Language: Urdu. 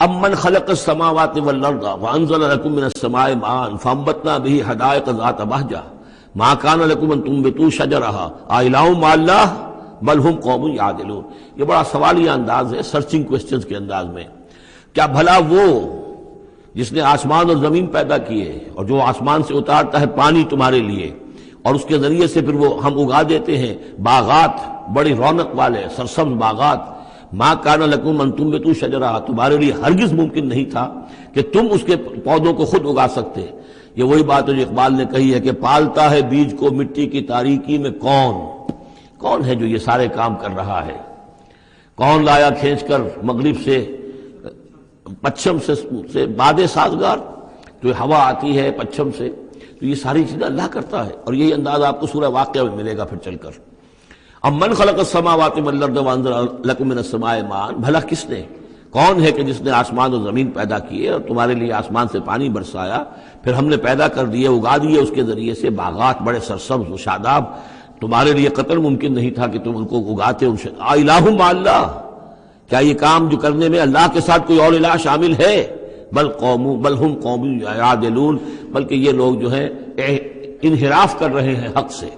امن خلق السماوات والارض وانزل لكم من السماء ماء فانبتنا به حدائق ذات بهجة ما كان لكم ان تنبتوا شجرها أإله مع الله بل هم قوم يعدلون. یہ بڑا سوالیہ انداز ہے، سرچنگ کوسچنز کے انداز میں. کیا بھلا وہ جس نے آسمان اور زمین پیدا کیے اور جو آسمان سے اتارتا ہے پانی تمہارے لیے اور اس کے ذریعے سے پھر وہ ہم اگا دیتے ہیں باغات بڑی رونق والے سرسبز باغات، ما کان لکم ان تنبتوا شجرہ، تمہارے لیے ہرگز ممکن نہیں تھا کہ تم اس کے پودوں کو خود اگا سکتے. یہ وہی بات ہے جو اقبال نے کہی ہے کہ پالتا ہے بیج کو مٹی کی تاریکی میں کون ہے جو یہ سارے کام کر رہا ہے؟ کون لایا کھینچ کر مغرب سے پچھم سے باد سازگار، جو ہوا آتی ہے پچھم سے، تو یہ ساری چیزیں اللہ کرتا ہے. اور یہی انداز آپ کو سورہ واقعہ میں ملے گا پھر چل کر. امن خلق السماوات والارض وانزل لکم من السماء ماء، بھلا کس نے، کون ہے کہ جس نے آسمان اور زمین پیدا کیے اور تمہارے لیے آسمان سے پانی برسایا، پھر ہم نے پیدا کر دیے اگا دیے اس کے ذریعے سے باغات بڑے سرسبز و شاداب، تمہارے لیے قطر ممکن نہیں تھا کہ تم ان کو اگاتے. ان سے الہ مع اللہ، کیا یہ کام جو کرنے میں اللہ کے ساتھ کوئی اور الہ شامل ہے؟ بل ہم قوم یعدلون، بلکہ یہ لوگ جو ہیں انحراف کر رہے ہیں حق سے.